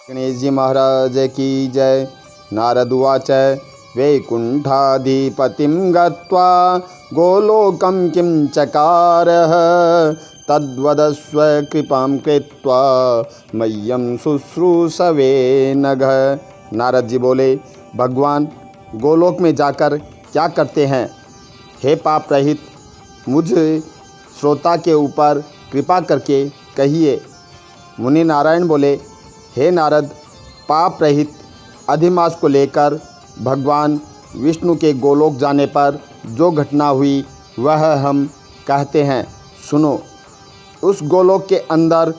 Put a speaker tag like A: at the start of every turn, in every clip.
A: गणेश जी महाराज की जय। नारद उवाच वैकुंठाधिपतिं गत्वा गोलोकं किं चकारः तद्वदस्व कृपां कृत्वा मह्यं शुश्रूषवे नघ। नारद जी बोले, भगवान गोलोक में जाकर क्या करते हैं? हे पाप रहित मुझ श्रोता के ऊपर कृपा करके कहिए। मुनि नारायण बोले, हे नारद, पाप रहित अधिमास को लेकर भगवान विष्णु के गोलोक जाने पर जो घटना हुई वह हम कहते हैं, सुनो। उस गोलोक के अंदर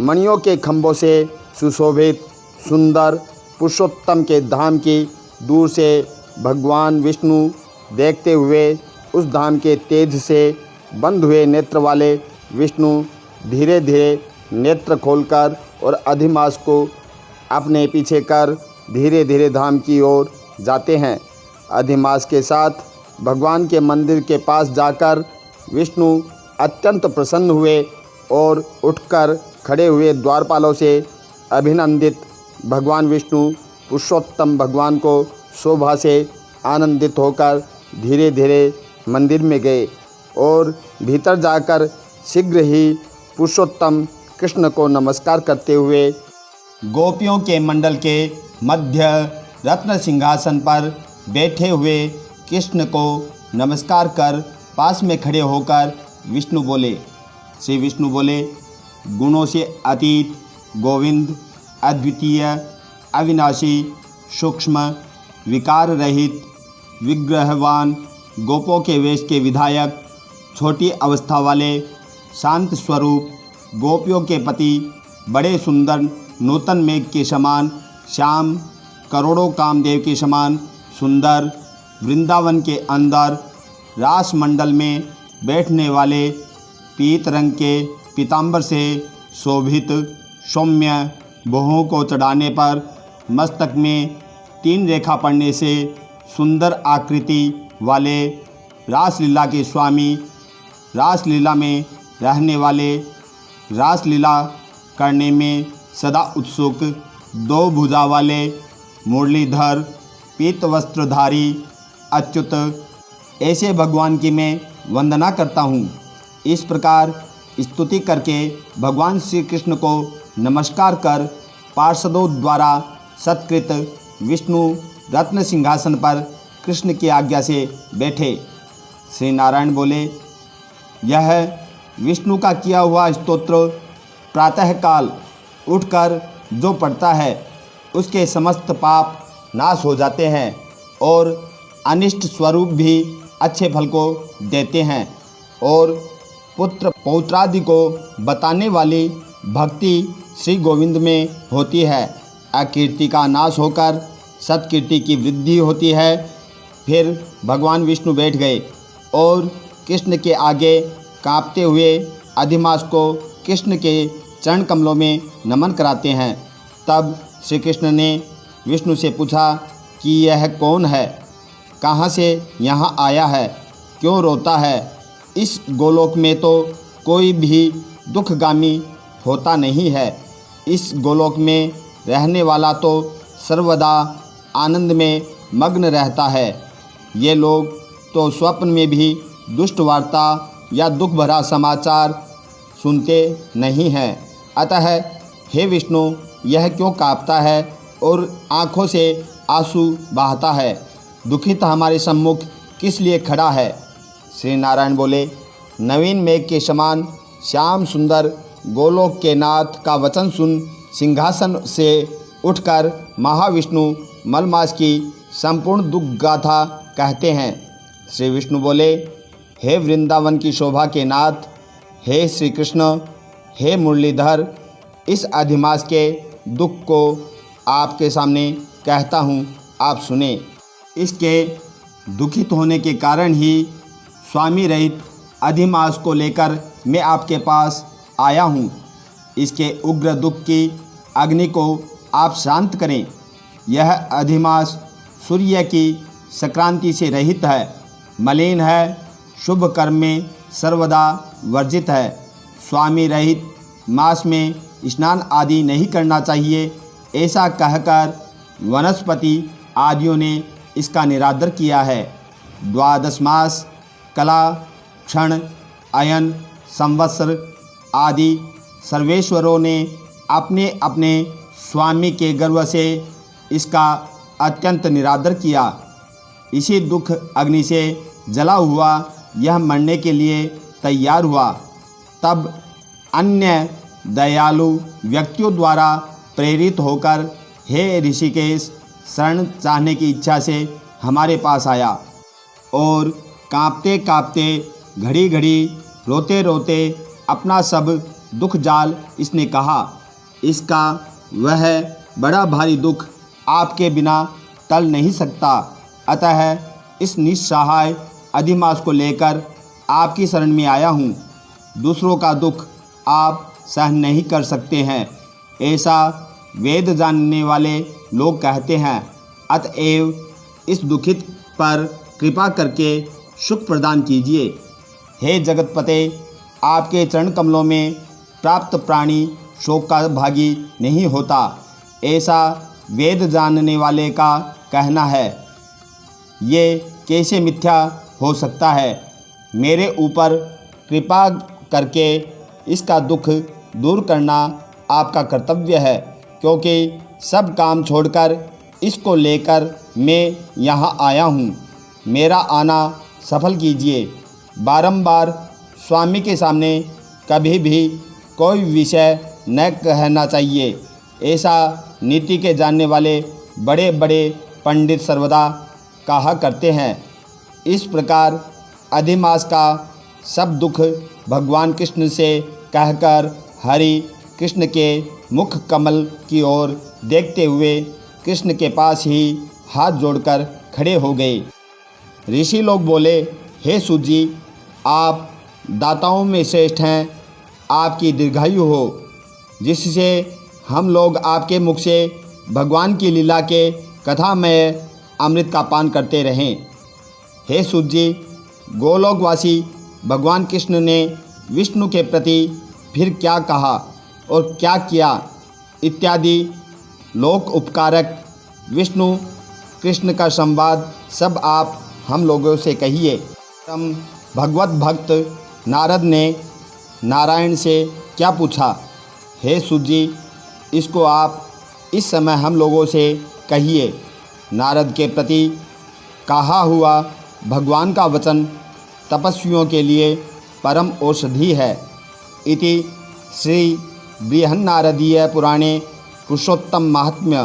A: मणियों के खंभों से सुशोभित सुंदर पुरुषोत्तम के धाम की दूर से भगवान विष्णु देखते हुए उस धाम के तेज से बंद हुए नेत्र वाले विष्णु धीरे धीरे नेत्र खोलकर और अधिमास को अपने पीछे कर धीरे धीरे धाम की ओर जाते हैं। अधिमास के साथ भगवान के मंदिर के पास जाकर विष्णु अत्यंत प्रसन्न हुए और उठकर खड़े हुए द्वारपालों से अभिनंदित भगवान विष्णु पुरुषोत्तम भगवान को शोभा से आनंदित होकर धीरे धीरे मंदिर में गए और भीतर जाकर शीघ्र ही पुरुषोत्तम कृष्ण को नमस्कार करते हुए गोपियों के मंडल के मध्य रत्न सिंहासन पर बैठे हुए कृष्ण को नमस्कार कर पास में खड़े होकर विष्णु बोले, श्री विष्णु बोले, गुणों से अतीत गोविंद अद्वितीय अविनाशी सूक्ष्म विकार रहित विग्रहवान गोपों के वेश के विधायक छोटी अवस्था वाले शांत स्वरूप गोपियों के पति बड़े सुंदर नूतन मेघ के समान श्याम करोड़ों कामदेव के समान सुंदर वृंदावन के अंदर रास मंडल में बैठने वाले पीत रंग के पीतांबर से शोभित सौम्य भुहों को चढ़ाने पर मस्तक में 3 रेखा पड़ने से सुंदर आकृति वाले रासलीला के स्वामी, रासलीला में रहने वाले, रासलीला करने में सदा उत्सुक 2 भुजा वाले मुरलीधर पीत वस्त्रधारी अच्युत, ऐसे भगवान की मैं वंदना करता हूँ। इस प्रकार स्तुति करके भगवान श्री कृष्ण को नमस्कार कर पार्षदों द्वारा सत्कृत विष्णु रत्न सिंहासन पर कृष्ण की आज्ञा से बैठे। श्री नारायण बोले, यह विष्णु का किया हुआ स्तोत्र प्रातःकाल उठकर जो पढ़ता है उसके समस्त पाप नाश हो जाते हैं और अनिष्ट स्वरूप भी अच्छे फल को देते हैं और पुत्र पौत्रादि को बताने वाली भक्ति श्री गोविंद में होती है। अकीर्ति का नाश होकर सत्कीर्ति की वृद्धि होती है। फिर भगवान विष्णु बैठ गए और कृष्ण के आगे कांपते हुए अधिमास को कृष्ण के चरण कमलों में नमन कराते हैं। तब श्री कृष्ण ने विष्णु से पूछा कि यह कौन है, कहाँ से यहाँ आया है, क्यों रोता है? इस गोलोक में तो कोई भी दुखगामी होता नहीं है। इस गोलोक में रहने वाला तो सर्वदा आनंद में मग्न रहता है। ये लोग तो स्वप्न में भी दुष्ट वार्ता या दुख भरा समाचार सुनते नहीं हैं। अतः हे विष्णु, यह क्यों काँपता है और आँखों से आंसू बहाता है? दुखित हमारे सम्मुख किस लिए खड़ा है? श्री नारायण बोले, नवीन मेघ के समान श्याम सुंदर गोलोक के नाथ का वचन सुन सिंहासन से उठकर महाविष्णु मलमास की संपूर्ण दुख गाथा कहते हैं। श्री विष्णु बोले, हे वृंदावन की शोभा के नाथ, हे श्री कृष्ण, हे मुरलीधर, इस अधिमास के दुख को आपके सामने कहता हूँ, आप सुने। इसके दुखित होने के कारण ही स्वामी रहित अधिमास को लेकर मैं आपके पास आया हूँ। इसके उग्र दुख की अग्नि को आप शांत करें। यह अधिमास सूर्य की संक्रांति से रहित है, मलिन है, शुभ कर्म में सर्वदा वर्जित है। स्वामी रहित मास में स्नान आदि नहीं करना चाहिए। ऐसा कहकर वनस्पति आदियों ने इसका निरादर किया है। द्वादश मास, कला, क्षण, अयन, संवत्सर आदि सर्वेश्वरों ने अपने अपने स्वामी के गर्व से इसका अत्यंत निरादर किया। इसी दुख अग्नि से जला हुआ यह मरने के लिए तैयार हुआ। तब अन्य दयालु व्यक्तियों द्वारा प्रेरित होकर हे ऋषिकेश शरण चाहने की इच्छा से हमारे पास आया और कांपते कांपते घड़ी घड़ी रोते रोते अपना सब दुख जाल इसने कहा। इसका वह बड़ा भारी दुख आपके बिना टल नहीं सकता। अतः इस निस्सहाय अधिमास को लेकर आपकी शरण में आया हूँ। दूसरों का दुख आप सहन नहीं कर सकते हैं, ऐसा वेद जानने वाले लोग कहते हैं। अतएव इस दुखित पर कृपा करके सुख प्रदान कीजिए। हे जगतपते, आपके चरण कमलों में प्राप्त प्राणी शोक का भागी नहीं होता, ऐसा वेद जानने वाले का कहना है। ये कैसे मिथ्या हो सकता है? मेरे ऊपर कृपा करके इसका दुख दूर करना आपका कर्तव्य है, क्योंकि सब काम छोड़कर इसको लेकर मैं यहाँ आया हूँ। मेरा आना सफल कीजिए। बारंबार स्वामी के सामने कभी भी कोई विषय न कहना चाहिए, ऐसा नीति के जानने वाले बड़े बड़े पंडित सर्वदा कहा करते हैं। इस प्रकार अधिमास का सब दुख भगवान कृष्ण से कहकर हरि कृष्ण के मुख कमल की ओर देखते हुए कृष्ण के पास ही हाथ जोड़कर खड़े हो गए। ऋषि लोग बोले, हे सूत जी, आप दाताओं में श्रेष्ठ हैं। आपकी दीर्घायु हो, जिससे हम लोग आपके मुख से भगवान की लीला के कथामय अमृत का पान करते रहें। हे सूत जी, गोलोकवासी भगवान कृष्ण ने विष्णु के प्रति फिर क्या कहा और क्या किया इत्यादि लोक उपकारक विष्णु कृष्ण का संवाद सब आप हम लोगों से कहिए। हम भगवत भक्त नारद ने नारायण से क्या पूछा? हे सूत जी, इसको आप इस समय हम लोगों से कहिए। नारद के प्रति कहा हुआ भगवान का वचन तपस्वियों के लिए परम औषधि है। इति श्री बृहन्नारदीय पुराणे पुरुषोत्तम महात्म्य